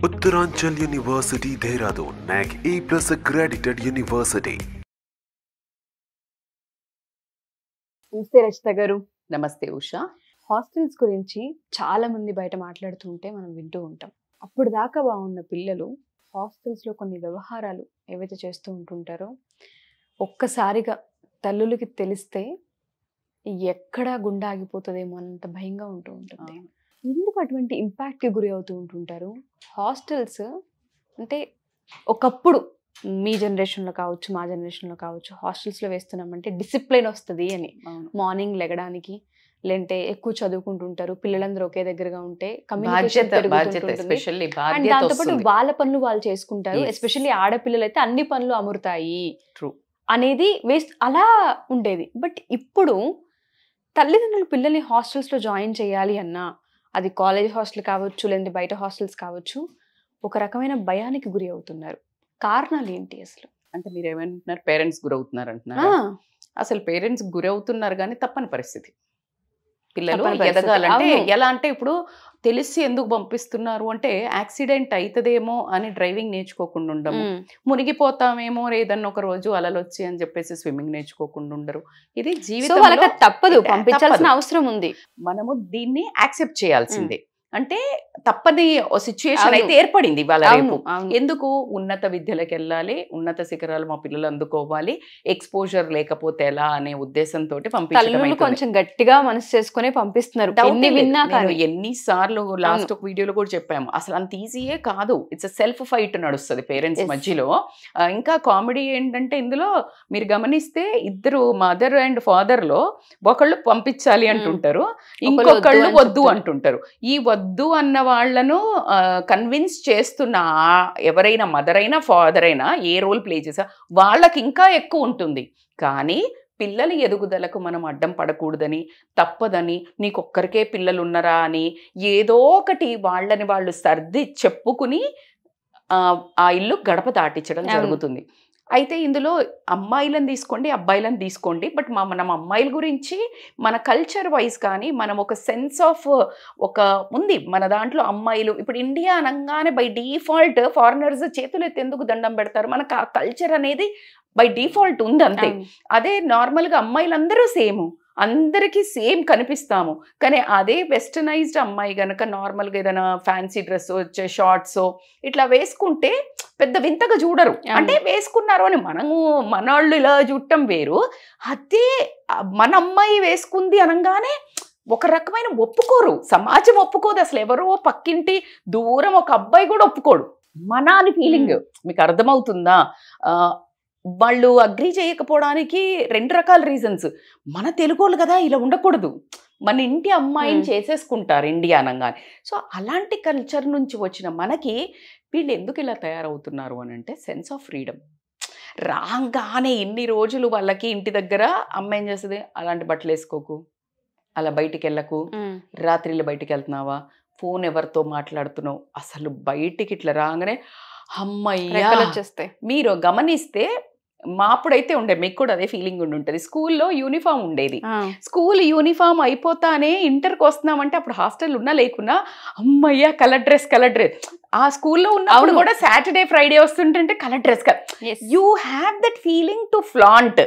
Uttaranchal University, Dehradun, NAC A+ accredited university. నమస్తే రచిత గారు. నమస్తే ఉషా. హాస్టల్స్ గురించి చాలా మంది బయట మాట్లాడుతుంటే మనం వింటూ ఉంటాం. అప్పుడు దాకా బాగున్న పిల్లలు హాస్టల్స్లో కొన్ని వ్యవహారాలు ఏవైతే చేస్తూ ఉంటుంటారో ఒక్కసారిగా తల్లులకి తెలిస్తే ఎక్కడా గుండె ఆగిపోతుందేమో అన్నంత భయంగా ఉంటూ ఉంటుంది. ఎందుకు అటువంటి ఇంపాక్ట్కి గురి అవుతూ ఉంటుంటారు? హాస్టల్స్ అంటే ఒకప్పుడు మీ జనరేషన్లో కావచ్చు, మా జనరేషన్లో కావచ్చు, హాస్టల్స్లో వేస్తున్నామంటే డిసిప్లిన్ వస్తుంది అని. మార్నింగ్ లెగడానికి, లేదంటే ఎక్కువ చదువుకుంటుంటారు, పిల్లలందరూ ఒకే దగ్గరగా ఉంటే కమ్యూనికేషన్ పెరుగుతుంటుంది. అండ్ దాంతోపాటు వాళ్ళ పనులు వాళ్ళు చేసుకుంటారు. ఎస్పెషల్లీ ఆడపిల్లలు అయితే అన్ని పనులు అమరుతాయి అనేది అలా ఉండేది. బట్ ఇప్పుడు తల్లిదండ్రులు పిల్లల్ని హాస్టల్స్లో జాయిన్ చేయాలి అన్నా, అది కాలేజ్ హాస్టల్ కావచ్చు, లేదంటే బయట హాస్టల్స్ కావచ్చు, ఒక రకమైన భయానికి గురి అవుతున్నారు. కారణాలు ఏంటి అసలు? అంటే మీరు ఏమంటున్నారు, పేరెంట్స్ గురవుతున్నారు అంటున్నారు? అసలు పేరెంట్స్ గురవుతున్నారు కానీ తప్పని పరిస్థితి. పిల్లలు ఎదగాలంటే ఎలా అంటే, ఇప్పుడు తెలిసి ఎందుకు పంపిస్తున్నారు అంటే, యాక్సిడెంట్ అవుతుందేమో అని డ్రైవింగ్ నేర్చుకోకుండా ఉండము, మునిగిపోతామేమో ఏదన్నా ఒక రోజు అలలు వచ్చి అని చెప్పేసి స్విమ్మింగ్ నేర్చుకోకుండా ఉండరు. ఇది జీవితం తప్పదు, పంపించాల్సిన అవసరం ఉంది. మనము దీన్ని యాక్సెప్ట్ చేయాల్సిందే. అంటే తప్పని సిచ్యుయేషన్ అయితే ఏర్పడింది ఇవాళ రేపు. ఎందుకు? ఉన్నత విద్యలకు వెళ్ళాలి, ఉన్నత శిఖరాలు మా పిల్లలు అందుకోవాలి, ఎక్స్పోజర్ లేకపోతే ఎలా అనే ఉద్దేశంతో పంపించడం. కొంచెం గట్టిగా మనసు చేసుకునే పంపిస్తున్నారు. ఎన్నిసార్లు లాస్ట్ ఒక వీడియోలో కూడా చెప్పాము, అసలు అంత ఈజీయే కాదు. ఇట్స్ సెల్ఫ్ ఫైట్ నడుస్తుంది పేరెంట్స్ మధ్యలో. ఇంకా కామెడీ ఏంటంటే, ఇందులో మీరు గమనిస్తే ఇద్దరు మదర్ అండ్ ఫాదర్ లో ఒకళ్ళు పంపించాలి అంటుంటారు, ఇంకొకళ్ళు వద్దు అంటుంటారు. ఈ వద్దు అన్న వాళ్ళను కన్విన్స్ చేస్తున్న ఎవరైనా మదర్ అయినా ఫాదర్ అయినా ఏ రోల్ ప్లే చేసా వాళ్ళకి ఇంకా ఎక్కువ ఉంటుంది. కానీ పిల్లల ఎదుగుదలకు మనం అడ్డం పడకూడదని, తప్పదని, నీకొక్కరికే పిల్లలు ఉన్నారా అని ఏదో ఒకటి వాళ్ళని వాళ్ళు సర్ది చెప్పుకుని ఆ ఇల్లు గడప దాటించడం జరుగుతుంది. అయితే ఇందులో అమ్మాయిలను తీసుకోండి, అబ్బాయిలను తీసుకోండి, బట్ మనం అమ్మాయిల గురించి మన కల్చర్ వైజ్ కానీ మనం ఒక సెన్స్ ఆఫ్ ఒక ఉంది మన దాంట్లో. అమ్మాయిలు ఇప్పుడు ఇండియా అనగానే బై డిఫాల్ట్ ఫారినర్స్ చేతులు ఎత్తి ఎందుకు దండం పెడతారు? మనకు ఆ కల్చర్ అనేది బై డిఫాల్ట్ ఉంది అంతే. అదే నార్మల్గా అమ్మాయిలందరూ సేమ్, అందరికీ సేమ్ కనిపిస్తాము. కానీ అదే వెస్టర్నైజ్డ్ అమ్మాయి కనుక నార్మల్గా ఏదైనా ఫ్యాన్సీ డ్రెస్ వచ్చే షార్ట్స్ ఇట్లా వేసుకుంటే పెద్ద వింతగా చూడరు. అంటే వేసుకున్నారు అని మనవాళ్ళు ఇలా చూడటం వేరు, అదే మన అమ్మాయి వేసుకుంది అనగానే ఒక రకమైన ఒప్పుకోరు, సమాజం ఒప్పుకోదు. అసలు ఎవరో పక్కింటి దూరం ఒక అబ్బాయి కూడా ఒప్పుకోడు మన అని ఫీలింగ్. మీకు అర్థమవుతుందా? వాళ్ళు అగ్రీ చేయకపోవడానికి రెండు రకాల రీజన్స్. మన తెలుగోళ్ళు కదా, ఇలా ఉండకూడదు, మన ఇంటి అమ్మాయిని చేసేసుకుంటారు ఇండియా అనగానే. సో అలాంటి కల్చర్ నుంచి వచ్చిన మనకి వీళ్ళు ఎందుకు ఇలా తయారవుతున్నారు అని అంటే, సెన్స్ ఆఫ్ ఫ్రీడమ్ రాగానే ఇన్ని రోజులు వాళ్ళకి ఇంటి దగ్గర అమ్మ ఏం చేస్తుంది, అలాంటి బట్టలు వేసుకోకు, అలా బయటికి వెళ్ళకు, రాత్రిళ్ళు బయటికి వెళ్తున్నావా, ఫోన్ ఎవరితో మాట్లాడుతున్నావు, అసలు బయటికి ఇట్లా రాగానే అమ్మయ్య వచ్చేస్తే. మీరు గమనిస్తే మాప్పుడైతే ఉండే, మీకు కూడా అదే ఫీలింగ్ ఉంటుంది. స్కూల్లో యూనిఫామ్ ఉండేది, స్కూల్ యూనిఫామ్ అయిపోతానే ఇంటర్కి వస్తున్నామంటే అప్పుడు హాస్టల్ ఉన్నా లేకున్నా అమ్మయ్య కలర్ డ్రెస్. ఆ స్కూల్లో ఉన్నప్పుడు కూడా సాటర్డే ఫ్రైడే వస్తుంటే colour dress. You have that feeling to flaunt.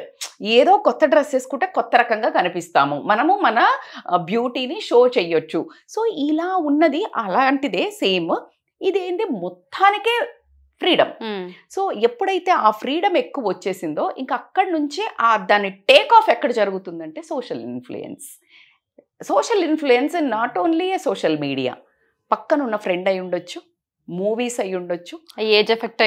ఏదో కొత్త డ్రెస్ వేసుకుంటే కొత్త రకంగా కనిపిస్తాము, మనము మన బ్యూటీని షో చెయ్యొచ్చు. సో ఇలా ఉన్నది అలాంటిదే సేమ్. ఇదేంటి మొత్తానికే ఫ్రీడమ్. సో ఎప్పుడైతే ఆ ఫ్రీడమ్ ఎక్కువ వచ్చేసిందో ఇంకా అక్కడి నుంచి దాని టేక్ ఆఫ్ ఎక్కడ జరుగుతుందంటే social influence. Social influence not only A social media, పక్కనున్న ఫ్రెండ్ అయి ఉండొచ్చు, మూవీస్ అయి ఉండొచ్చు, ఏజ్ ఎఫెక్ట్,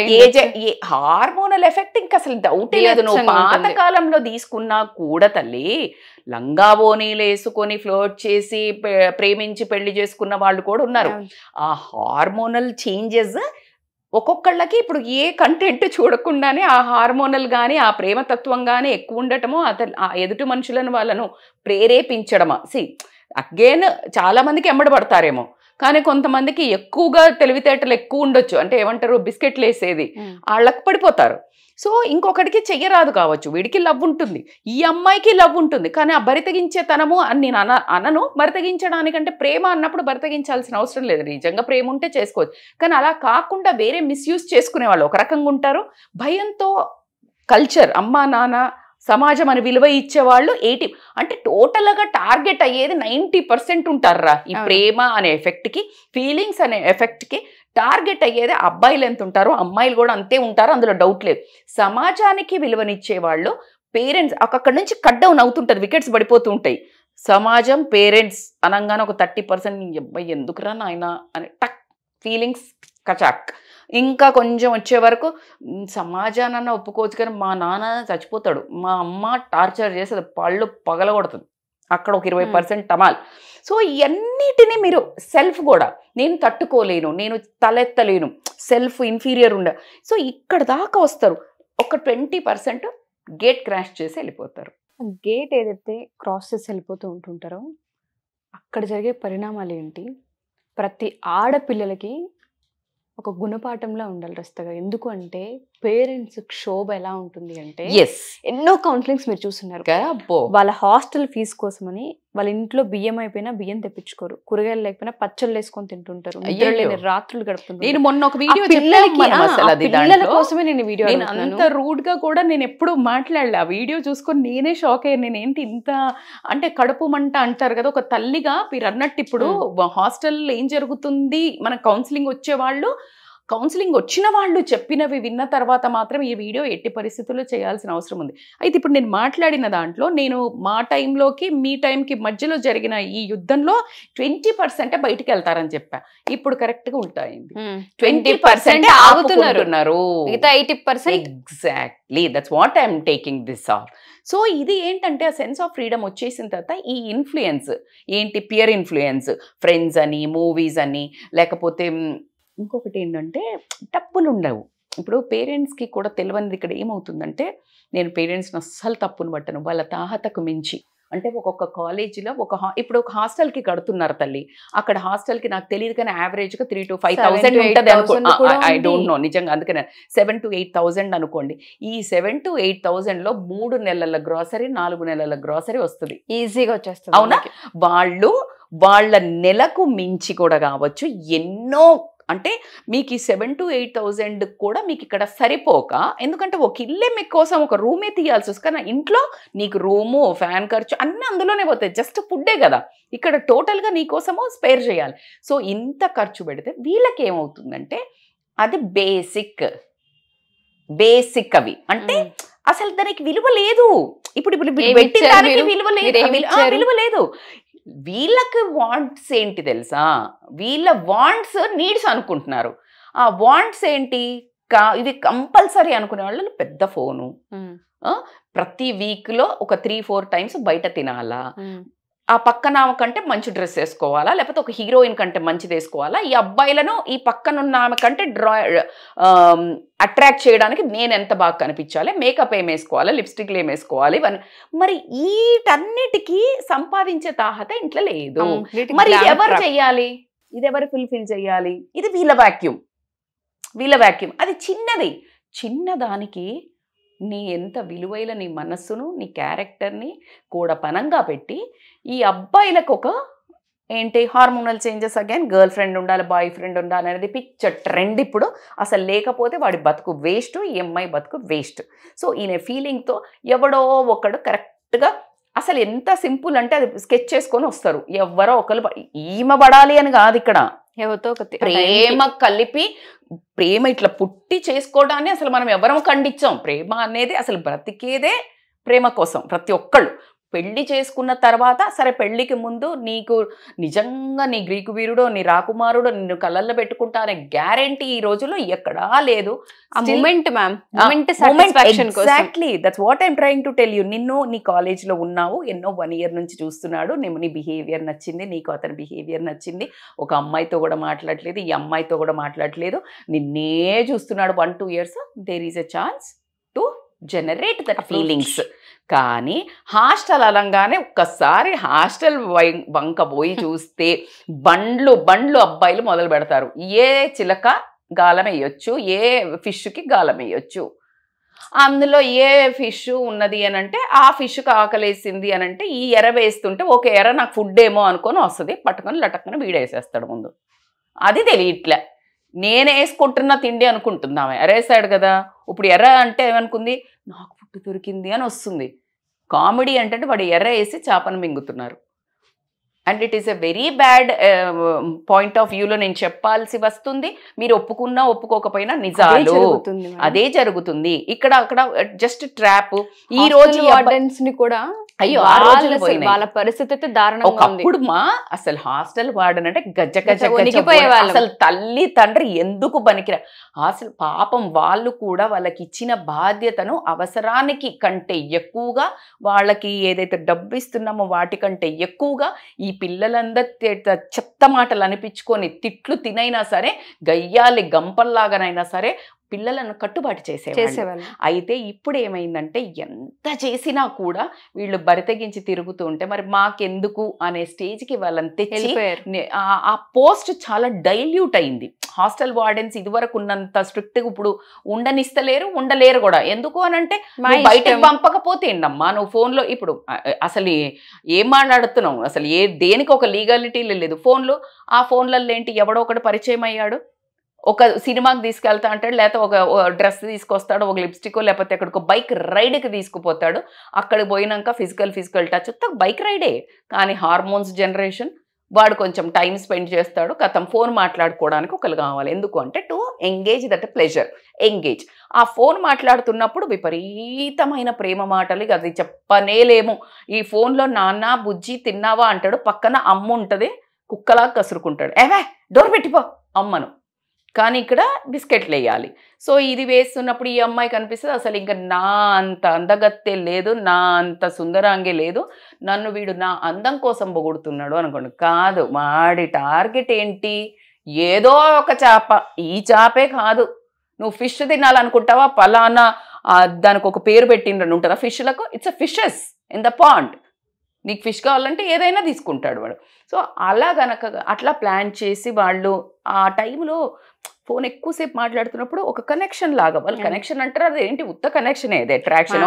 హార్మోనల్ ఎఫెక్ట్, ఇంకా అసలు డౌటే లేదు. నువ్వు పాతకాలంలో తీసుకున్నా కూడా తల్లి లంగా ఓనీలు వేసుకొని ఫ్లోట్ చేసి ప్రేమించి పెళ్లి చేసుకున్న వాళ్ళు కూడా ఉన్నారు. ఆ హార్మోనల్ చేంజెస్ ఒక్కొక్కళ్ళకి ఇప్పుడు ఏ కంటెంట్ చూడకుండానే ఆ హార్మోనల్ కానీ ఆ ప్రేమతత్వం కానీ ఎక్కువ ఉండటమో, ఆ ఎదుటి మనుషులను వాళ్ళను ప్రేరేపించడమా. అగైన్ చాలా మందికి ఎంబడబడతారేమో, కానీ కొంతమందికి ఎక్కువగా తెలివితేటలు ఎక్కువ ఉండొచ్చు. అంటే ఏమంటారు, బిస్కెట్లు వేసేది వాళ్ళకి పడిపోతారు. సో ఇంకొకటికి చెయ్యరాదు కావచ్చు, వీడికి లవ్ ఉంటుంది, ఈ అమ్మాయికి లవ్ ఉంటుంది, కానీ ఆ బరితగించేతనము అని నేను అనను. బరితగించడానికంటే ప్రేమ అన్నప్పుడు బరితగించాల్సిన అవసరం లేదు, నిజంగా ప్రేమ ఉంటే చేసుకోవచ్చు. కానీ అలా కాకుండా వేరే మిస్యూజ్ చేసుకునే వాళ్ళు ఒక రకంగా ఉంటారు. భయంతో కల్చర్, అమ్మా నాన్న సమాజం అని విలువ ఇచ్చేవాళ్ళు 80, అంటే టోటల్గా టార్గెట్ అయ్యేది 90% ఉంటారా ఈ ప్రేమ అనే ఎఫెక్ట్కి, ఫీలింగ్స్ అనే ఎఫెక్ట్కి టార్గెట్ అయ్యేది. అబ్బాయిలు ఎంత ఉంటారో అమ్మాయిలు కూడా అంతే ఉంటారు, అందులో డౌట్ లేదు. సమాజానికి విలువనిచ్చే వాళ్ళు పేరెంట్స్ అక్కడి నుంచి కట్ డౌన్ అవుతుంటుంది, వికెట్స్ పడిపోతూ ఉంటాయి. సమాజం పేరెంట్స్ అనగానే ఒక 30% అబ్బాయి ఎందుకురా నాయన అని టక్ ఫీలింగ్స్ కచాక్. ఇంకా కొంచెం వచ్చే వరకు సమాజానన్నా ఒప్పుకోవచ్చు, కానీ మా నాన్న చచ్చిపోతాడు, మా అమ్మ టార్చర్ చేసేది, పళ్ళు పగలగొడుతుంది, అక్కడ ఒక 20% టమాల్. సో ఇవన్నిటినీ మీరు సెల్ఫ్ కూడా నేను తట్టుకోలేను, నేను తలెత్తలేను, సెల్ఫ్ ఇన్ఫీరియర్ ఉండ, సో ఇక్కడ దాకా వస్తారు. ఒక 20% గేట్ క్రాష్ చేసి వెళ్ళిపోతారు. గేట్ ఏదైతే క్రాస్ చేసి వెళ్ళిపోతూ ఉంటుంటారో అక్కడ జరిగే పరిణామాలు ఏంటి? ప్రతి ఆడపిల్లలకి ఒక గుణపాఠంలా ఉండాలి రస్తగా. ఎందుకు అంటే పేరెంట్స్ క్షోభ ఎలా ఉంటుంది అంటే, ఎన్నో కౌన్సిలింగ్స్ మీరు చూస్తున్నారు, వాళ్ళ హాస్టల్ ఫీజు కోసమని వాళ్ళ ఇంట్లో బియ్యం అయిపోయినా బియ్యం తెప్పించుకోరు, కూరగాయలు లేకపోయినా పచ్చళ్ళు వేసుకొని తింటుంటారు, రాత్రులు గడుపుతుంటారు. నేను మొన్న ఒక వీడియో పిల్లల కోసమే నేను వీడియో అంత రూడ్ గా కూడా నేను ఎప్పుడు మాట్లాడలే. ఆ వీడియో చూసుకొని నేనే షాక్ అయ్యాను. నేను ఏంటి ఇంత అంటే కడుపు మంట అంటారు కదా, ఒక తల్లిగా మీరు అన్నట్టు ఇప్పుడు హాస్టల్ ఏం జరుగుతుంది, మన కౌన్సిలింగ్ వచ్చేవాళ్ళు, కౌన్సిలింగ్ వచ్చిన వాళ్ళు చెప్పినవి విన్న తర్వాత మాత్రం ఈ వీడియో ఎట్టి పరిస్థితుల్లో చేయాల్సిన అవసరం ఉంది. అయితే ఇప్పుడు నేను మాట్లాడిన దాంట్లో నేను మా టైంలోకి మీ టైంకి మధ్యలో జరిగిన ఈ యుద్ధంలో 20% బయటికి వెళ్తారని చెప్పా. ఇప్పుడు కరెక్ట్ గా ఉంటాయింది, 20% ఆగుతున్నారు, 80%. Exactly, that's what I'm taking this of. So ఇది ఏంటంటే ఆ సెన్స్ ఆఫ్ ఫ్రీడమ్ వచ్చేసిన తర్వాత ఈ ఇన్ఫ్లుయెన్స్ ఏంటి, పియర్ ఇన్ఫ్లుయెన్స్, ఫ్రెండ్స్ అని, మూవీస్ అని, లేకపోతే ఇంకొకటి ఏంటంటే డబ్బులు ఉండవు. ఇప్పుడు పేరెంట్స్కి కూడా తెలియనిది ఇక్కడ ఏమవుతుందంటే, నేను పేరెంట్స్ని అస్సలు తప్పును పట్టను, వాళ్ళ తాహతకు మించి. అంటే ఒక్కొక్క కాలేజీలో ఇప్పుడు ఒక హాస్టల్కి కడుతున్నారు తల్లి, అక్కడ హాస్టల్కి నాకు తెలియదు కానీ యావరేజ్గా 3,000 to 5,000 ఉంటుంది అనుకో, ఐ డోంట్ నో నిజంగా, అందుకనే 7,000 to 8,000 అనుకోండి. ఈ 7,000 to 8,000లో 3 నెలల గ్రాసరీ, 4 నెలల గ్రాసరీ వస్తుంది, ఈజీగా వచ్చేస్తుంది. అవునా? వాళ్ళ నెలకు మించి కూడా కావచ్చు ఎన్నో, అంటే మీకు ఈ 7,000 to 8,000 కూడా మీకు ఇక్కడ సరిపోక, ఎందుకంటే ఒక ఇల్లే మీకోసం ఒక రూమే తీయాల్సి వస్తుంది, కానీ ఇంట్లో నీకు రూము, ఫ్యాన్ ఖర్చు అన్నీ అందులోనే పోతాయి, జస్ట్ ఫుడ్డే కదా, ఇక్కడ టోటల్గా నీకోసము స్పేర్ చేయాలి. సో ఇంత ఖర్చు పెడితే వీళ్ళకి ఏమవుతుందంటే అది బేసిక్ అవి, అంటే అసలు దానికి విలువ లేదు. ఇప్పుడు పెట్టిన దానికి విలువ లేదు. వీళ్ళకి వాంట్స్ ఏంటి తెలుసా, వీళ్ళ వాంట్స్ నీడ్స్ అనుకుంటున్నారు. ఆ వాంట్స్ ఏంటి, ఇది కంపల్సరీ అనుకునే వాళ్ళు పెద్ద ఫోను, ప్రతి వీక్లో ఒక 3-4 times బయట తినాలా, ఆ పక్కన ఆమె కంటే మంచి డ్రెస్ వేసుకోవాలా, లేకపోతే ఒక హీరోయిన్ కంటే మంచిది వేసుకోవాలా, ఈ అబ్బాయిలను ఈ పక్కనున్న ఆమె కంటే అట్రాక్ట్ చేయడానికి నేను ఎంత బాగా కనిపించాలి, మేకప్ ఏం వేసుకోవాలి, లిప్స్టిక్లు ఏం వేసుకోవాలి, మరి వీటన్నిటికీ సంపాదించే తాహత ఇంట్లో లేదు. మరి ఇది ఎవరు చెయ్యాలి, ఇది ఎవరు ఫుల్ఫిల్ చేయాలి? ఇది వీళ్ళ వాక్యూమ్. అది చిన్నదానికి నీ ఎంత విలువైన నీ మనస్సును, నీ క్యారెక్టర్ని కూడా పనంగా పెట్టి ఈ అబ్బాయిలకు ఒక ఏంటి hormonal changes, again girl friend ఉండాలి, బాయ్ ఫ్రెండ్ ఉండాలి అనేది పిచ్చ ట్రెండ్ ఇప్పుడు. అసలు లేకపోతే వాడి బతుకు వేస్ట్, ఈ అమ్మాయి బతుకు వేస్ట్. సో ఈయన ఫీలింగ్తో ఎవడో ఒకడు కరెక్ట్గా, అసలు ఎంత సింపుల్ అంటే అది స్కెచ్ చేసుకొని వస్తారు, ఎవరో ఒకరు ఈమె పడాలి అని కాదు ఇక్కడ, ఎవరితో ప్రేమ కలిపి, ప్రేమ ఇట్లా పుట్టి చేసుకోవడాన్ని అసలు మనం ఎవరం ఖండించాం. ప్రేమ అనేది అసలు బ్రతికేదే ప్రేమ కోసం ప్రతి ఒక్కళ్ళు. పెళ్లి చేసుకున్న తర్వాత సరే, పెళ్లికి ముందు నీకు నిజంగా నీ గ్రీకు వీరుడో, నీ రాకుమారుడో నిన్ను కళ్ళల్లో పెట్టుకుంటా అనే గ్యారెంటీ ఈ రోజుల్లో ఎక్కడా లేదు. Exactly, that's what I'm trying to tell you. నిన్ను నీ కాలేజ్లో ఉన్నావు, ఎన్నో 1 year నుంచి చూస్తున్నాడు, నీ బిహేవియర్ నచ్చింది, నీకు అతని బిహేవియర్ నచ్చింది, ఒక అమ్మాయితో కూడా మాట్లాడలేదు, ఈ అమ్మాయితో కూడా మాట్లాడలేదు, నిన్నే చూస్తున్నాడు 1-2 years, there is a chance to generate that feelings. కానీ హాస్టల్ అనగానే ఒక్కసారి హాస్టల్ వంక పోయి చూస్తే బండ్లు అబ్బాయిలు మొదలు పెడతారు. ఏ చిలక గాలం వేయొచ్చు, ఏ ఫిష్కి గాలం వేయొచ్చు. అందులో ఏ ఫిష్ ఉన్నది అని అంటే ఆ ఫిష్కి ఆకలేసింది అని అంటే ఈ ఎర వేస్తుంటే ఒక ఎర నాకు ఫుడ్ ఏమో అనుకొని వస్తుంది, పట్టుకొని లటక్కన వీడేసేస్తాడు ముందు. అది తెలియట్లే, నేను వేసుకుంటున్న తిండి అనుకుంటుంది ఆమె, ఎరేసాడు కదా. ఇప్పుడు ఎర్ర అంటే ఏమనుకుంది, నాకు ఫుడ్ దొరికింది అని వస్తుంది. కామెడీ అంటే వాడు ఎర్ర వేసి చేపను మింగుతున్నారు. And it is a very bad point of వ్యూలో నేను చెప్పాల్సి వస్తుంది. మీరు ఒప్పుకున్నా ఒప్పుకోకపోయినా నిజాలు అదే జరుగుతుంది. ఇక్కడ అక్కడ జస్ట్ ట్రాప్. ఈ రోజు వార్డెన్స్ ని కూడా అయ్యో వాళ్ళ పరిస్థితి అయితే దారుణంగా ఉంది. ఒకప్పుడు అసలు హాస్టల్ వార్డెన్ అంటే గజ్జ గజ్జ అసలు తల్లి తండ్రి ఎందుకు బనికిరా. అసలు పాపం వాళ్ళు కూడా వాళ్ళకి ఇచ్చిన బాధ్యతను అవసరానికి కంటే ఎక్కువగా, వాళ్ళకి ఏదైతే డబ్బు ఇస్తున్నామో వాటికంటే ఎక్కువగా ఈ పిల్లలందరి చెత్త మాటలు అనిపించుకొని తిట్లు తినైనా సరే, గయ్యాలి గంపల్లాగానైనా సరే పిల్లలను కట్టుబాటు చేసేవాళ్ళు. అయితే ఇప్పుడు ఏమైందంటే ఎంత చేసినా కూడా వీళ్ళు బరితెగించి తిరుగుతూ ఉంటే మరి మాకెందుకు అనే స్టేజ్కి వాళ్ళని తెచ్చి ఆ పోస్ట్ చాలా డైల్యూట్ అయింది. హాస్టల్ వార్డెన్స్ ఇదివరకు ఉన్నంత స్ట్రిక్ట్గా ఇప్పుడు ఉండలేరు కూడా. ఎందుకు అని అంటే బయటకు పంపకపోతే ఏంటమ్మా నువ్వు ఫోన్లో ఇప్పుడు అసలు ఏం మాట్లాడుతున్నావు, అసలు దేనికి ఒక లీగాలిటీ లేదు. ఫోన్లో ఆ ఫోన్లలో ఏంటి, ఎవడో ఒకటి పరిచయం అయ్యాడు, ఒక సినిమాకి తీసుకెళ్తా అంటాడు, లేకపోతే ఒక డ్రెస్ తీసుకొస్తాడు, ఒక లిప్స్టిక్, లేకపోతే అక్కడికి ఒక బైక్ రైడ్కి తీసుకుపోతాడు. అక్కడికి పోయినాక ఫిజికల్ టచ్ బైక్ రైడే. కానీ హార్మోన్స్ జనరేషన్, వాడు కొంచెం టైం స్పెండ్ చేస్తాడు, కథం ఫోన్ మాట్లాడుకోవడానికి ఒకరు కావాలి. ఎందుకు అంటే to engage that pleasure, engage. ఆ ఫోన్ మాట్లాడుతున్నప్పుడు విపరీతమైన ప్రేమ మాటలు, అది చెప్పనేలేము. ఈ ఫోన్లో నాన్న బుజ్జి తిన్నావా అంటాడు, పక్కన అమ్మ ఉంటుంది, కుక్కలా కసురుకుంటాడు, ఏవే డోర్ పెట్టిపో అమ్మను. కానీ ఇక్కడ బిస్కెట్లు వేయాలి. సో ఇది వేస్తున్నప్పుడు ఈ అమ్మాయి కనిపిస్తుంది, అసలు ఇంకా నా అంత అందగత్తె లేదు, నా అంత సుందరాంగే లేదు, నన్ను వీడు నా అందం కోసం పొగుడుతున్నాడు అనుకోండి. కాదు, వాడి టార్గెట్ ఏంటి, ఏదో ఒక చేప. ఈ చేపే కాదు, నువ్వు ఫిష్ తినాలనుకుంటావా, పలానా దానికి ఒక పేరు పెట్టిండ్రని ఉంటుందా ఫిష్లకు, it's a fishes in the pond. నీకు ఫిష్ కావాలంటే ఏదైనా తీసుకుంటాడు వాడు. సో అలా గనక అట్లా ప్లాన్ చేసి వాళ్ళు ఆ టైంలో ఫోన్ ఎక్కువసేపు మాట్లాడుతున్నప్పుడు ఒక కనెక్షన్ లాగా, వాళ్ళు కనెక్షన్ అంటారు, అది ఏంటి ఉత్త కనెక్షన్, అదే అట్రాక్షన్,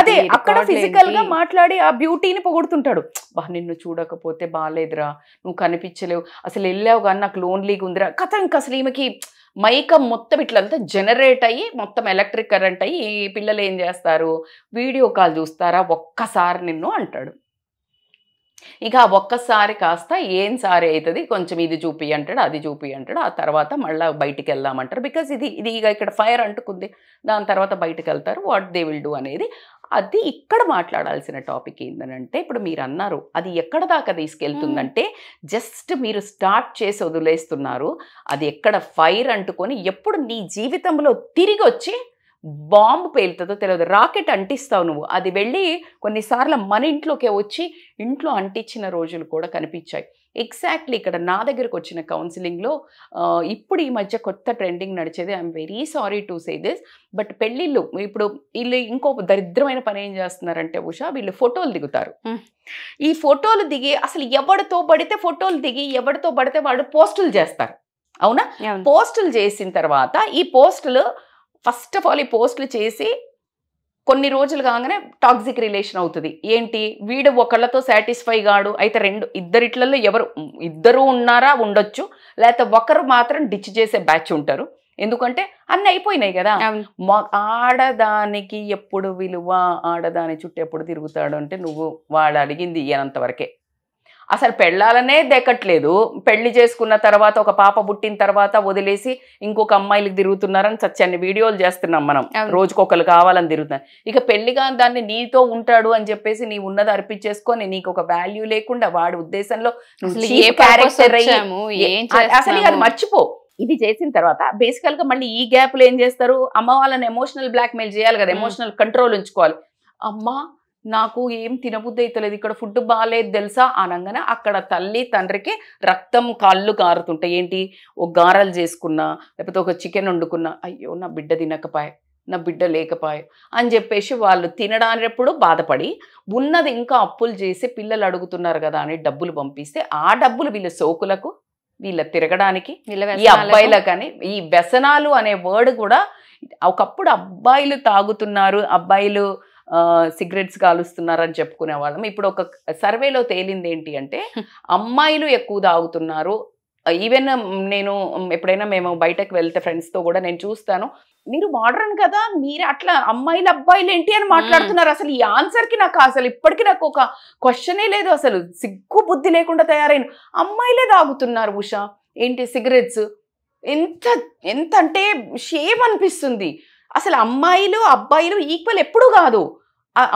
అదే అక్కడ ఫిజికల్ గా మాట్లాడి ఆ బ్యూటీని పొగుడుతుంటాడు. బా నిన్ను చూడకపోతే బాగాలేదురా, నువ్వు కనిపించలేవు, అసలు వెళ్ళావు కానీ నాకు లోన్లీగా ఉందిరా కథ. ఇంకా అసలు ఈమెకి మైకం మొత్తం ఇట్లంతా జనరేట్ అయ్యి మొత్తం ఎలక్ట్రిక్ కరెంట్ అయ్యి ఈ పిల్లలు ఏం చేస్తారు, వీడియో కాల్ చూస్తారా ఒక్కసారి నిన్ను అంటాడు. ఇక ఆ ఒక్కసారి కాస్త ఏం సారి అవుతుంది, కొంచెం ఇది చూపి అంటాడు, అది చూపి అంటాడు, ఆ తర్వాత మళ్ళీ బయటికి వెళ్దామంటారు. బికాజ్ ఇది ఇక ఇక్కడ ఫైర్ అంటుకుంది, దాని తర్వాత బయటకు వెళ్తారు, వాట్ దే విల్ డూ అనేది. అది ఇక్కడ మాట్లాడాల్సిన టాపిక్ ఏంటంటే, ఇప్పుడు మీరు అన్నారు అది ఎక్కడ దాకా తీసుకెళ్తుందంటే, జస్ట్ మీరు స్టార్ట్ చేసి వదిలేస్తున్నారు, అది ఎక్కడ ఫైర్ అంటుకొని ఎప్పుడు నీ జీవితంలో తిరిగి వచ్చి బాంబు పేలుతుందో తెలియదు. రాకెట్ అంటిస్తావు నువ్వు, అది వెళ్ళి కొన్నిసార్లు మన ఇంట్లోకే వచ్చి ఇంట్లో అంటించిన రోజులు కూడా కనిపించాయి. ఎగ్జాక్ట్లీ ఇక్కడ నా దగ్గరకు వచ్చిన కౌన్సిలింగ్లో ఇప్పుడు ఈ మధ్య కొత్త ట్రెండింగ్ నడిచేది, I'm very sorry to say this, but పెళ్ళిళ్ళు ఇప్పుడు వీళ్ళు ఇంకో దరిద్రమైన పని ఏం చేస్తున్నారంటే ఉషా, వీళ్ళు ఫోటోలు దిగుతారు. ఈ ఫోటోలు దిగి అసలు ఎవరితో పడితే ఫోటోలు దిగి ఎవరితో పడితే వాడు పోస్టులు చేస్తారు. అవునా, పోస్టులు చేసిన తర్వాత ఈ పోస్టులు ఫస్ట్ ఆఫ్ ఆల్ ఈ పోస్టులు చేసి కొన్ని రోజులు కాగానే టాక్సిక్ రిలేషన్ అవుతుంది. ఏంటి, వీడు ఒకళ్ళతో సాటిస్ఫై కాడు, అయితే ఇద్దరిట్లలో ఇద్దరు ఉన్నారా, ఉండొచ్చు, లేకపోతే ఒకరు మాత్రం డిచ్ చేసే బ్యాచ్ ఉంటారు. ఎందుకంటే అన్నీ అయిపోయినాయి కదా. ఆడదానికి ఎప్పుడు విలువ, ఆడదాని చుట్టూ ఎప్పుడు తిరుగుతాడు అంటే నువ్వు వాడు అడిగింది ఇయ్యనంతవరకే. అసలు పెళ్ళాలనే దెక్కట్లేదు, పెళ్లి చేసుకున్న తర్వాత ఒక పాప పుట్టిన తర్వాత వదిలేసి ఇంకొక అమ్మాయిలకు తిరుగుతున్నారని సత్యాన్ని వీడియోలు చేస్తున్నాం మనం, రోజుకొకరు కావాలని తిరుగుతున్నాం. ఇక పెళ్లిగా దాన్ని నీతో ఉంటాడు అని చెప్పేసి నీ ఉన్నది అర్పించేసుకొని నీకు ఒక వాల్యూ లేకుండా వాడి ఉద్దేశంలో అసలు అది మర్చిపో. ఇది చేసిన తర్వాత బేసికల్ గా మళ్ళీ ఈ గ్యాప్లో ఏం చేస్తారు, అమ్మ వాళ్ళని ఎమోషనల్ బ్లాక్మెయిల్ చేయాలి కదా, ఎమోషనల్ కంట్రోల్ ఉంచుకోవాలి. అమ్మ నాకు ఏం తినబుద్ధి అవుతలేదు, ఇక్కడ ఫుడ్ బాగాలేదు తెలుసా అనగానే అక్కడ తల్లి తండ్రికి రక్తం కాళ్ళు కారుతుంటాయి. ఏంటి, ఒక గారెలు చేసుకున్నా లేకపోతే ఒక చికెన్ వండుకున్నా, అయ్యో నా బిడ్డ తినకపాయ, నా బిడ్డ లేకపాయ అని చెప్పేసి వాళ్ళు తినడానిప్పుడు బాధపడి ఉన్నది ఇంకా అప్పులు చేసి పిల్లలు అడుగుతున్నారు కదా అని డబ్బులు పంపిస్తే ఆ డబ్బులు వీళ్ళ సోకులకు వీళ్ళ తిరగడానికి, వీళ్ళ ఈ వ్యసనాలకు. అబ్బాయిల కానీ ఈ వ్యసనాలు అనే వర్డ్ కూడా ఒకప్పుడు అబ్బాయిలు తాగుతున్నారు, అబ్బాయిలు సిగరెట్స్ కాలుస్తున్నారు అని చెప్పుకునే వాళ్ళం. ఇప్పుడు ఒక సర్వేలో తేలింది ఏంటి అంటే అమ్మాయిలు ఎక్కువ తాగుతున్నారు. ఈవెన్ నేను ఎప్పుడైనా మేము బయటకు వెళ్తే ఫ్రెండ్స్తో కూడా నేను చూస్తాను, మీరు మోడర్న్ కదా, మీరు అట్లా అమ్మాయిలు అబ్బాయిలు ఏంటి అని మాట్లాడుతున్నారు. అసలు ఈ ఆన్సర్కి నాకు అసలు ఇప్పటికీ నాకు ఒక క్వశ్చనే లేదు. అసలు సిగ్గు బుద్ధి లేకుండా తయారైన అమ్మాయిలే తాగుతున్నారు ఉషా, ఏంటి సిగరెట్స్. ఎంత ఎంత అంటే షేమ్ అనిపిస్తుంది. అసలు అమ్మాయిలు అబ్బాయిలు ఈక్వల్ ఎప్పుడు కాదు.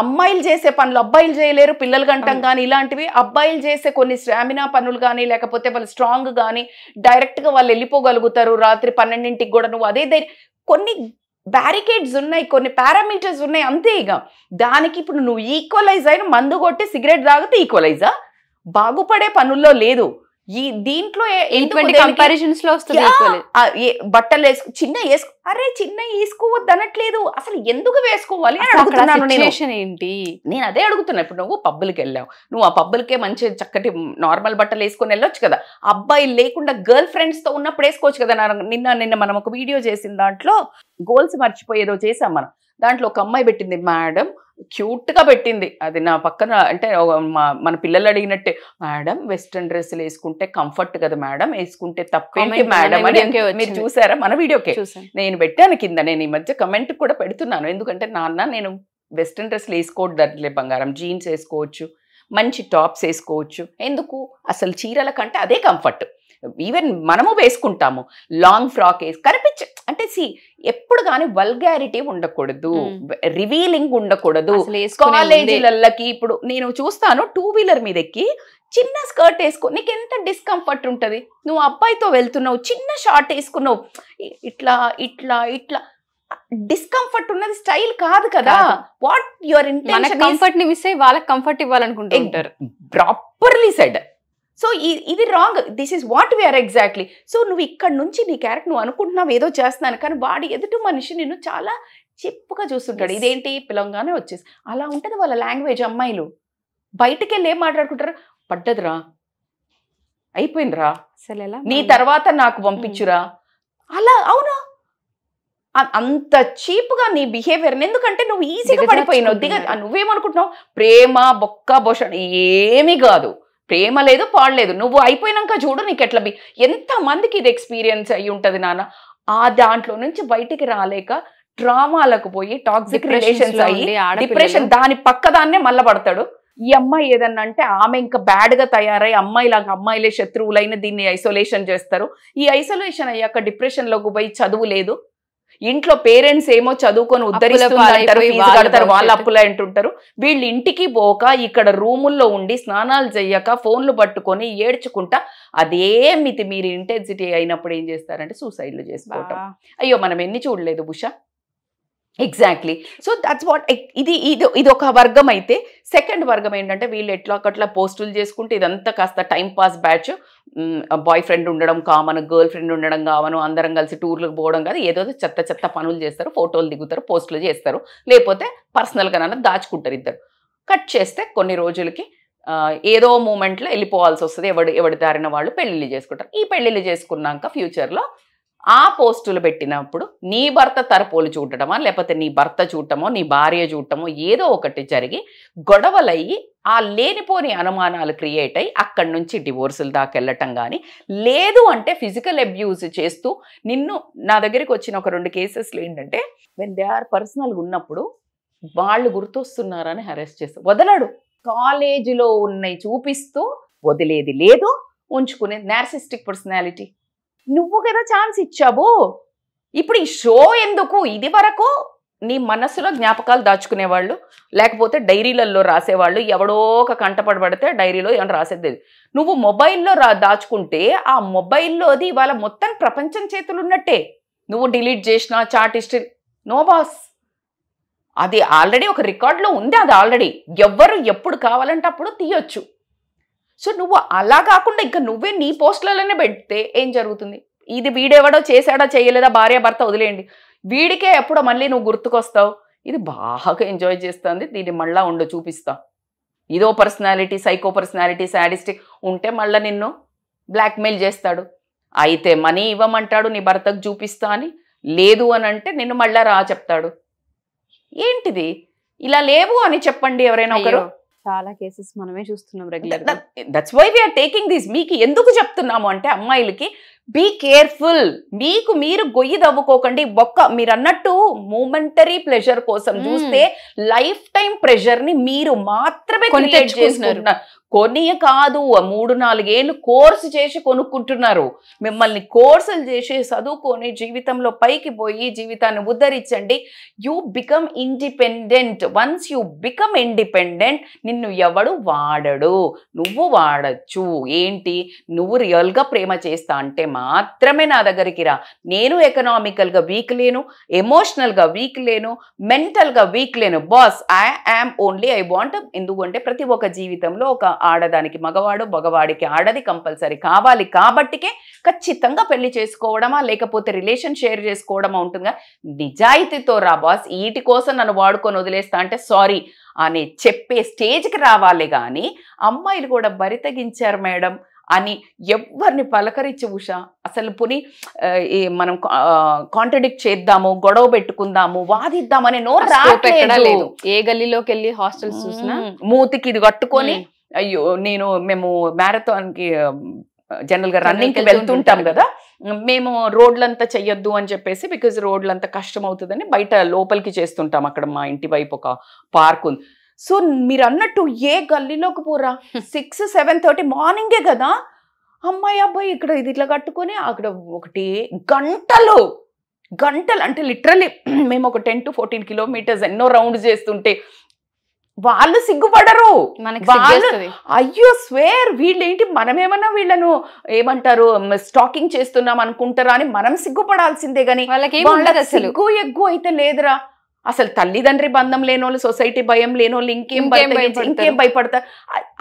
అమ్మాయిలు చేసే పనులు అబ్బాయిలు చేయలేరు, పిల్లలు గంటం కానీ ఇలాంటివి. అబ్బాయిలు చేసే కొన్ని స్టామినా పనులు కానీ, లేకపోతే వాళ్ళు స్ట్రాంగ్ కానీ డైరెక్ట్గా వాళ్ళు వెళ్ళిపోగలుగుతారు రాత్రి 12ంటికి కూడా. నువ్వు అదే కొన్ని బ్యారికేడ్స్ ఉన్నాయి, కొన్ని పారామీటర్స్ ఉన్నాయి, అంతే. ఇక దానికి ఇప్పుడు నువ్వు ఈక్వలైజ్ అయిన మందు కొట్టి సిగరెట్ తాగితే ఈక్వలైజా? బాగుపడే పనుల్లో లేదు. ఈ దీంట్లో కంపారిజన్స్ లో వస్తుంది. బట్టలు వేసుకో, చిన్న వేసుకో, అరే చిన్న వేసుకోవద్దు అనట్లేదు, అసలు ఎందుకు వేసుకోవాలి అని అడుగుతున్నాను ఏంటి. నేను అదే అడుగుతున్నా. ఇప్పుడు నువ్వు పబ్బులకి వెళ్ళావు, నువ్వు ఆ పబ్బులకే మంచి చక్కటి నార్మల్ బట్టలు వేసుకొని వెళ్ళొచ్చు కదా. అబ్బాయిలు లేకుండా గర్ల్ ఫ్రెండ్స్ తో ఉన్నప్పుడు వేసుకోవచ్చు కదా. నిన్న మనం ఒక వీడియో చేసిన దాంట్లో గోల్స్ మర్చిపోయేదో చేసాం మనం. దాంట్లో ఒక అమ్మాయి పెట్టింది, మేడం క్యూట్ గా పెట్టింది. అది నా పక్కన అంటే మన పిల్లలు అడిగినట్టే, మేడం వెస్ట్రన్ డ్రెస్సులు వేసుకుంటే కంఫర్ట్ కదా మేడం, వేసుకుంటే తప్పేంటి మేడం అని. మీరు చూసారా మన వీడియోకే? నేను పెట్టాను కింద. నేను ఈ మధ్య కమెంట్ కూడా పెడుతున్నాను, ఎందుకంటే నాన్న నేను వెస్ట్రన్ డ్రెస్సులు వేసుకోవద్దులే బంగారం, జీన్స్ వేసుకోవచ్చు, మంచి టాప్స్ వేసుకోవచ్చు, ఎందుకు అసలు చీరల కంటే అదే కంఫర్ట్. ఈవెన్ మనము వేసుకుంటాము లాంగ్ ఫ్రాక్ వేసి కనిపించ అంటే ఎప్పుడు కానీ వల్గారిటీ ఉండకూడదు, రివీలింగ్ ఉండకూడదు. కాలేజీలకి ఇప్పుడు నేను చూస్తాను, 2 వీలర్ మీద ఎక్కి చిన్న స్కర్ట్ వేసుకో, నీకు ఎంత డిస్కంఫర్ట్ ఉంటుంది. నువ్వు అబ్బాయితో వెళ్తున్నావు, చిన్న షార్ట్ వేసుకున్నావు, ఇట్లా ఇట్లా ఇట్లా డిస్కంఫర్ట్ ఉన్నది స్టైల్ కాదు కదా. What your intention? కంఫర్ట్ ని మిస్ అయ్యి వాళ్ళకి కంఫర్ట్ ఇవ్వాలనుకుంటుంటారు. Properly said. సో ఇది wrong. This is what we are exactly. So నువ్వు ఇక్కడ నుంచి నీ క్యారెక్టర్ నువ్వు అనుకుంటున్నావు ఏదో చేస్తున్నాను, కానీ వాడి ఎదుటి మనిషి నిన్ను చాలా చిప్పుగా చూస్తుంటాడు. ఇదేంటి పిలంగానే వచ్చేసి అలా ఉంటుంది వాళ్ళ లాంగ్వేజ్. అమ్మాయిలు బయటకు వెళ్ళి ఏం మాట్లాడుకుంటారు, పడ్డదిరా, అయిపోయిందిరా, నీ తర్వాత నాకు పంపించురా, అలా. అవునా? అంత చీప్గా నీ బిహేవియర్. ఎందుకంటే నువ్వు ఈజీగా పడిపోయినావు. నువ్వేమనుకుంటున్నావు, ప్రేమ బొక్క బొష ఏమీ కాదు, ప్రేమ లేదు పాడలేదు. నువ్వు అయిపోయినాక చూడు నీకు ఎట్లా ఎంతమందికి ఇది ఎక్స్పీరియన్స్ అయ్యి ఉంటుంది నాన్న. ఆ దాంట్లో నుంచి బయటికి రాలేక ట్రామాలకు పోయి టాక్సిక్ రిలేషన్స్ అయ్యి డిప్రెషన్, దాని పక్కదాన్నే మళ్ళా పడతాడు. ఈ అమ్మాయి ఏదన్నా అంటే ఆమె ఇంకా బ్యాడ్ గా తయారై అమ్మాయిలాగా అమ్మాయిలే శత్రువులైన దీన్ని ఐసోలేషన్ చేస్తారు. ఈ ఐసోలేషన్ అయ్యాక డిప్రెషన్ లోకి పోయి చదువు లేదు, ఇంట్లో పేరెంట్స్ ఏమో చదువుకొని ఉద్ధరిస్తుంటారు, ఫీజు కడతారు, వాళ్ళ అప్పులే అంటుంటారు. వీళ్ళు ఇంటికి పోక ఇక్కడ రూముల్లో ఉండి స్నానాలు చెయ్యక ఫోన్లు పట్టుకొని ఏడ్చుకుంటా అదే మితి మీరు ఇంటెన్సిటీ అయినప్పుడు ఏం చేస్తారంటే సూసైడ్లు చేసుకోవటం. అయ్యో మనం ఎన్ని చూడలేదు Usha. Exactly. So that's what. ఇది ఒక వర్గం. అయితే సెకండ్ వర్గం ఏంటంటే వీళ్ళు ఎట్లా ఒకట్లా పోస్టులు చేసుకుంటే ఇదంతా కాస్త time pass batch. Boy friend ఉండడం కామన్, గర్ల్ ఫ్రెండ్ ఉండడం కామను, అందరం కలిసి టూర్లకు పోవడం కాదు, ఏదో చెత్త చెత్త పనులు చేస్తారు, ఫోటోలు దిగుతారు, పోస్టులు చేస్తారు, లేకపోతే పర్సనల్గా దాచుకుంటారు ఇద్దరు. కట్ చేస్తే కొన్ని రోజులకి ఏదో మూమెంట్లో వెళ్ళిపోవాల్సి వస్తుంది. ఎవడి దారిన వాళ్ళు పెళ్ళిళ్ళు చేసుకుంటారు. ఈ పెళ్ళిళ్ళు చేసుకున్నాక ఫ్యూచర్లో ఆ పోస్టులు పెట్టినప్పుడు నీ భర్త తరపోలు చూడటమా, లేకపోతే నీ భర్త చూడటమో నీ భార్య చూడటమో ఏదో ఒకటి జరిగి గొడవలయ్యి ఆ లేనిపోని అనుమానాలు క్రియేట్ అయ్యి అక్కడి నుంచి డివోర్సులు దాకా వెళ్ళటం. కానీ లేదు అంటే ఫిజికల్ అబ్యూజ్ చేస్తూ నిన్ను నా దగ్గరికి వచ్చిన ఒక 2 కేసెస్లు ఏంటంటే వెన్ దే ఆర్ పర్సనల్గా ఉన్నప్పుడు వాళ్ళు గుర్తొస్తున్నారని హెరాస్ చేస్తారు. వదలడు, కాలేజీలో ఉన్నాయి చూపిస్తూ వదిలేది లేదు, ఉంచుకునే నార్సిస్టిక్ పర్సనాలిటీ. నువ్వు కదా ఛాన్స్ ఇచ్చావు. ఇప్పుడు ఈ షో ఎందుకు? ఇది వరకు నీ మనసులో జ్ఞాపకాలు దాచుకునేవాళ్ళు, లేకపోతే డైరీలలో రాసేవాళ్ళు, ఎవడో ఒక కంటపడబడితే డైరీలో ఏమైనా రాసేది. నువ్వు మొబైల్లో దాచుకుంటే ఆ మొబైల్లోది ఇవాళ మొత్తం ప్రపంచం చేతులు ఉన్నట్టే. నువ్వు డిలీట్ చేసిన చాట్ హిస్టరీ నో బాస్, అది ఆల్రెడీ ఒక రికార్డులో ఉంది. అది ఆల్రెడీ ఎవ్వరు ఎప్పుడు కావాలంటే అప్పుడు తీయొచ్చు. సో నువ్వు అలా కాకుండా ఇంకా నువ్వే నీ పోస్టులలోనే పెడితే ఏం జరుగుతుంది? ఇది వీడెవడో చేశాడా చేయలేదా భార్య భర్త వదిలేయండి, వీడికే ఎప్పుడో మళ్ళీ నువ్వు గుర్తుకొస్తావు. ఇది బాగా ఎంజాయ్ చేస్తుంది, దీన్ని మళ్ళా చూపిస్తా. ఇదో పర్సనాలిటీ, సైకో పర్సనాలిటీ, సాడిస్టిక్ ఉంటే మళ్ళీ నిన్ను బ్లాక్మెయిల్ చేస్తాడు. అయితే మనీ ఇవ్వమంటాడు, నీ భర్తకు చూపిస్తా అని. లేదు అని అంటే నిన్ను మళ్ళా రా చెప్తాడు. ఏంటిది? ఇలా లేవు అని చెప్పండి ఎవరైనా ఒకరు. చాలా కేసెస్ మనమే చూస్తున్నాం రెగ్యులర్ గా. That's why we're taking this. మీకు ఎందుకు చెప్తున్నాము అంటే అమ్మాయిలకి బీ కేర్ఫుల్. మీకు మీరు గొయ్యి తవ్వుకోకండి. మీరు అన్నట్టు మూమెంటరీ ప్లెజర్ కోసం చూస్తే లైఫ్ టైం ప్రెషర్ ని మీరు మాత్రమే క్రియేట్ చేసుకుంటున్నారు. కొని కాదు, 3-4 ఏళ్ళు కోర్సు చేసి కొనుక్కుంటున్నారు. మిమ్మల్ని కోర్సులు చేసి చదువుకొని జీవితంలో పైకి పోయి జీవితాన్ని ఉద్ధరించండి. You become independent. Once you become independent నిన్ను ఎవడు వాడడు, నువ్వు వాడచ్చు. ఏంటి, నువ్వు రియల్గా ప్రేమ చేస్తా అంటే మాత్రమే నా దగ్గరికి రా. నేను ఎకనామికల్గా వీక్ లేను, ఎమోషనల్గా వీక్ లేను, మెంటల్గా వీక్ లేను. Boss I want. ఎందుకంటే ప్రతి ఒక్క జీవితంలో ఒక ఆడదానికి మగవాడు, మగవాడికి ఆడది కంపల్సరీ కావాలి. కాబట్టికే ఖచ్చితంగా పెళ్లి చేసుకోవడమా లేకపోతే రిలేషన్ షేర్ చేసుకోవడమా ఉంటుందిగా. నిజాయితీతో రా బాస్, వీటి కోసం నన్ను వాడుకొని వదిలేస్తా అంటే సారీ అని చెప్పే స్టేజ్కి రావాలి. కానీ అమ్మాయిలు కూడా బరి తెగించారు మేడం అని ఎవరిని పలకరించి ఉషా అసలు పుని మనం కాంట్రడిక్ట్ చేద్దాము, గొడవ పెట్టుకుందాము, వాదిద్దామని నోరు రావట్లేదు. ఏ గల్లీలోకి వెళ్ళి హాస్టల్స్ చూసినా మూతికి ఇది కట్టుకొని అయ్యో మేము మ్యారథాన్కి జనరల్ గా రన్నింగ్ కి వెళ్తుంటాం కదా, మేము రోడ్లంతా చెయ్యొద్దు అని చెప్పేసి, బికాజ్ రోడ్లంతా కష్టం అవుతుందని బయట లోపలికి చేస్తుంటాం. అక్కడ మా ఇంటి వైపు ఒక పార్క్ ఉంది. సో మీరు అన్నట్టు ఏ గల్లీలోకి పోరా, 6-7:30 మార్నింగే కదా, అమ్మాయి అబ్బాయి ఇక్కడ ఇది ఇట్లా కట్టుకొని అక్కడ ఒకటి గంటలు అంటే లిటరలీ మేము ఒక 10-14 కిలోమీటర్స్ ఎన్నో రౌండ్స్ చేస్తుంటే వాళ్ళు సిగ్గుపడరు. అయ్యో స్వేర్ వీళ్ళేంటి, మనమేమన్నా వీళ్ళను ఏమంటారు స్టాకింగ్ చేస్తున్నాం అనుకుంటారా అని మనం సిగ్గుపడాల్సిందే. గాని సిగ్గు ఎగ్గు అయితే లేదురా. అసలు తల్లిదండ్రి బంధం లేనోళ్ళు, సొసైటీ భయం లేనోళ్ళు ఇంకేం భయపడతారు.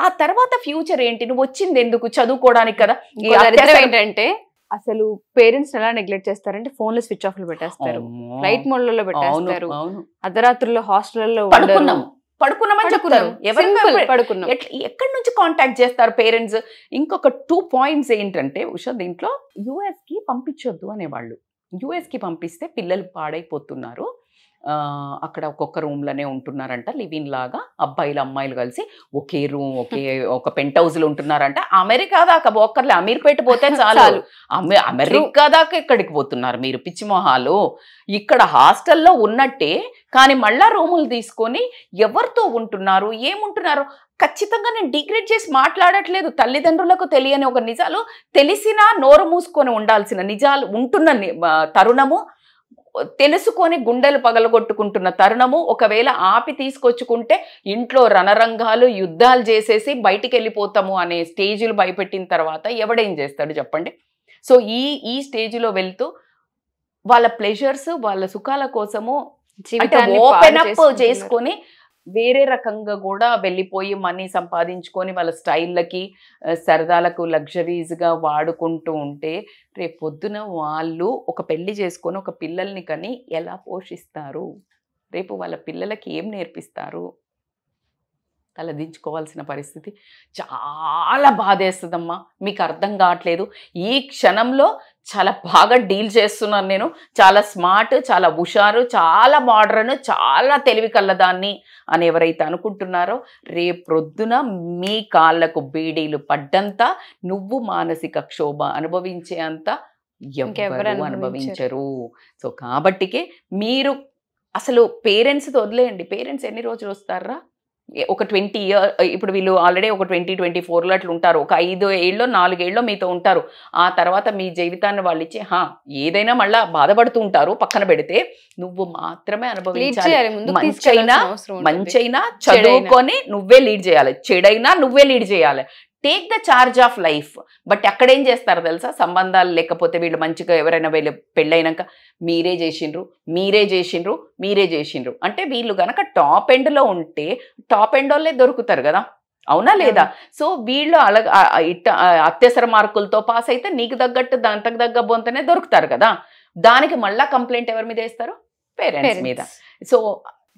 ఆ తర్వాత ఫ్యూచర్ ఏంటి, నువ్వు వచ్చింది ఎందుకు, చదువుకోవడానికి కదా. ఏంటంటే అసలు పేరెంట్స్ ఎలా నెగ్లెక్ట్ చేస్తారంటే ఫోన్లు స్విచ్ ఆఫ్ లో పెట్టేస్తారు, ఫ్లైట్ మోడ్లలో పెట్టేస్తారు, అర్ధరాత్రుల్లో హాస్టల్లో పడుకున్నామని చెప్తారు. ఎక్కడి నుంచి కాంటాక్ట్ చేస్తారు పేరెంట్స్. ఇంకొక 2 పాయింట్స్ ఏంటంటే ఉషా, దీంట్లో యుఎస్ కి పంపించొద్దు అనేవాళ్ళు. యుఎస్ కి పంపిస్తే పిల్లలు పాడైపోతున్నారు, అక్కడ ఒక్కొక్క రూమ్లోనే ఉంటున్నారంట, లివిన్ లాగా అబ్బాయిలు అమ్మాయిలు కలిసి ఒకే రూమ్ ఒక పెంట్ హౌస్లో ఉంటున్నారంట. అమెరికా దాకా ఒక్కర్లే, అమీర్పేట పోతే చాలు, అమెరికా దాకా ఎక్కడికి పోతున్నారు మీరు పిచ్చి మొహాలు. ఇక్కడ హాస్టల్లో ఉన్నట్టే కానీ మళ్ళా రూములు తీసుకొని ఎవరితో ఉంటున్నారు, ఏముంటున్నారు. ఖచ్చితంగా నేను డిగ్రేడ్ చేసి మాట్లాడట్లేదు. తల్లిదండ్రులకు తెలియని ఒక నిజాలు తెలిసినా నోరు మూసుకొని ఉండాల్సిన నిజాలు ఉంటున్న తరుణము, తెలుసుకొని గుండెలు పగలగొట్టుకుంటున్న తరుణము. ఒకవేళ ఆపి తీసుకొచ్చుకుంటే ఇంట్లో రణరంగాలు, యుద్ధాలు చేసేసి బయటికి వెళ్ళిపోతాము అనే స్టేజ్లు భయపెట్టిన తర్వాత ఎవడేం చేస్తాడు చెప్పండి. సో ఈ స్టేజ్లో వెళ్తూ వాళ్ళ ప్లెజర్స్, వాళ్ళ సుఖాల కోసము ఓపెన్ అప్ చేసుకొని వేరే రకంగా కూడా వెళ్ళిపోయి మనీ సంపాదించుకొని వాళ్ళ స్టైళ్ళకి, సరదాలకు, లగ్జరీస్గా వాడుకుంటూ ఉంటే రేపు పొద్దున వాళ్ళు ఒక పెళ్లి చేసుకొని ఒక పిల్లల్ని కని ఎలా పోషిస్తారు, రేపు వాళ్ళ పిల్లలకి ఏం నేర్పిస్తారు, తలదించుకోవాల్సిన పరిస్థితి. చాలా బాధేస్తుందమ్మా. మీకు అర్థం కావట్లేదు. ఈ క్షణంలో చాలా బాగా డీల్ చేస్తున్నాను నేను. చాలా స్మార్ట్, చాలా హుషారు, చాలా మోడర్న్, చాలా తెలివి కల్లదాన్ని అని ఎవరైతే అనుకుంటున్నారో రేపొద్దున మీ కాళ్ళకు బీడీలు పడ్డంత, నువ్వు మానసిక క్షోభ అనుభవించే అంత ఎవరు అనుభవించరు. సో కాబట్టికే మీరు అసలు పేరెంట్స్తో వదిలేయండి. పేరెంట్స్ ఎన్ని రోజులు వస్తారా, ఒక 20 years, ఇప్పుడు వీళ్ళు ఆల్రెడీ ఒక 20-24 అట్లా ఉంటారు. ఒక 5 ఏళ్ళో 4 ఏళ్ళో మీతో ఉంటారు. ఆ తర్వాత మీ జీవితాన్ని వాళ్ళు ఇచ్చి ఏదైనా మళ్ళా బాధపడుతూ ఉంటారు. పక్కన పెడితే నువ్వు మాత్రమే అనుభవించాలి. మంచైనా చదువుకొని నువ్వే లీడ్ చేయాలి, చెడైనా నువ్వే లీడ్ చేయాలి. Take the charge of life. But అక్కడేం చేస్తారు తెలుసా, సంబంధాలు లేకపోతే వీళ్ళు మంచిగా ఎవరైనా వీళ్ళు పెళ్ళైనాక మీరే చేసిండ్రు అంటే వీళ్ళు గనక టాప్ ఎండ్లో ఉంటే టాప్ ఎండ్ వాళ్ళే దొరుకుతారు కదా, అవునా లేదా? సో వీళ్ళు అత్యవసర మార్కులతో పాస్ అయితే నీకు తగ్గట్టు దాంతకు తగ్గ బొంతనే దొరుకుతారు కదా. దానికి మళ్ళా కంప్లైంట్ ఎవరి మీద వేస్తారు, పేరెంట్స్ మీద. So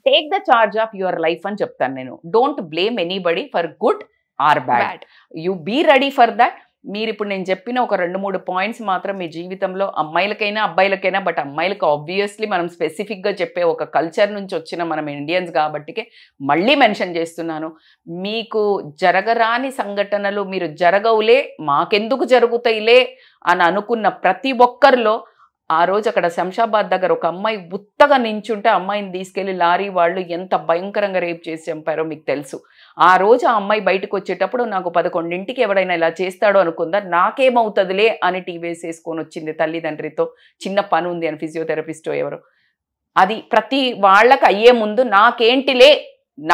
take the charge of your life అని చెప్తాను నేను. Don't blame anybody for good or bad. You be ready for that. మీరు ఇప్పుడు నేను చెప్పిన ఒక 2-3 పాయింట్స్ మాత్రం మీ జీవితంలో అమ్మాయిలకైనా అబ్బాయిలకైనా, బట్ అమ్మాయిలకు ఆబ్వియస్లీ మనం స్పెసిఫిక్గా చెప్పే ఒక కల్చర్ నుంచి వచ్చిన మనం ఇండియన్స్ కాబట్టికే మళ్ళీ మెన్షన్ చేస్తున్నాను. మీకు జరగరాని సంఘటనలు మీరు జరగవులే, మాకెందుకు జరుగుతాయిలే అని అనుకున్న ప్రతి ఒక్కరిలో ఆ రోజు అక్కడ శంషాబాద్ దగ్గర ఒక అమ్మాయి ఉత్తగా నించుంటే అమ్మాయిని తీసుకెళ్లి లారీ వాళ్ళు ఎంత భయంకరంగా రేప్ చేసి చంపారో మీకు తెలుసు. ఆ రోజు ఆ అమ్మాయి బయటకు వచ్చేటప్పుడు నాకు 11ంటికి ఎవడైనా ఇలా చేస్తాడో అనుకుందా, నాకేమవుతుందిలే అని టీవీఎస్ వేసుకొని వచ్చింది తల్లిదండ్రితో. చిన్న పని ఉంది అని ఫిజియోథెరపిస్టో ఎవరు. అది ప్రతి వాళ్ళకి అయ్యే ముందు నాకేంటిలే,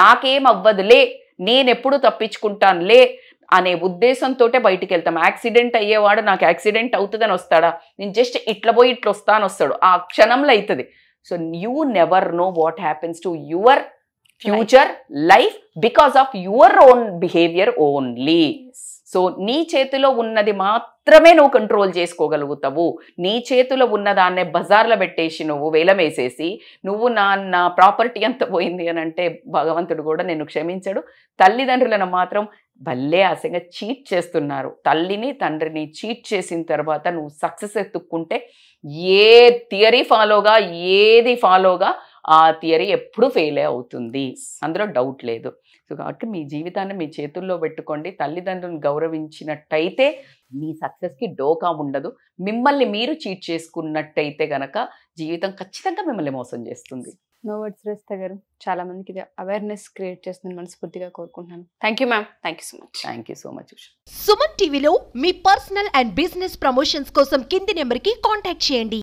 నాకేమవ్వదులే, నేనెప్పుడు తప్పించుకుంటానులే అనే ఉద్దేశంతో బయటికి వెళ్తాం. యాక్సిడెంట్ అయ్యేవాడు నాకు యాక్సిడెంట్ అవుతుందని వస్తాడా, నేను జస్ట్ ఇట్లా పోయి ఇట్లా వస్తాను వస్తాడు, ఆ క్షణంలో అవుతుంది. So you never know what happens to your future life because of your own behaviour only. So నీ చేతిలో ఉన్నది మాత్రమే నువ్వు కంట్రోల్ చేసుకోగలుగుతావు. నీ చేతిలో ఉన్నదాన్నే బజార్లో పెట్టేసి నువ్వు వేలం వేసేసి నువ్వు నా ప్రాపర్టీ అంత పోయింది అని అంటే భగవంతుడు కూడా నిన్ను క్షమించడు. తల్లిదండ్రులను మాత్రం భలే ఆశగా చీట్ చేస్తున్నారు. తల్లిని తండ్రిని చీట్ చేసిన తర్వాత నువ్వు సక్సెస్ ఎత్తుక్కుంటే ఏ థియరీ ఫాలోగా ఏది ఫాలోగా ఆ థియరీ ఎప్పుడు ఫెయిల్ అవుతుంది, అందులో డౌట్ లేదు. సో కాబట్టి మీ జీవితాన్ని మీ చేతుల్లో పెట్టుకోండి. తల్లిదండ్రులను గౌరవించినట్టయితే మీ సక్సెస్కి డోకా ఉండదు. మిమ్మల్ని మీరు చీట్ చేసుకున్నట్టయితే గనక జీవితం ఖచ్చితంగా మిమ్మల్ని మోసం చేస్తుంది. నో వర్డ్స్ శ్రేష్ఠ గారు, చాలా మందికి ఇది అవేర్నెస్ క్రియేట్ చేస్తుందని మనస్ఫూర్తిగా కోరుకుంటున్నాను. Thank you ma'am, thank you so much. Thank you so much. Suman టీవీలో మీ పర్సనల్ అండ్ బిజినెస్ ప్రమోషన్స్ కోసం కింది నెంబర్కి కాంటాక్ట్ చేయండి.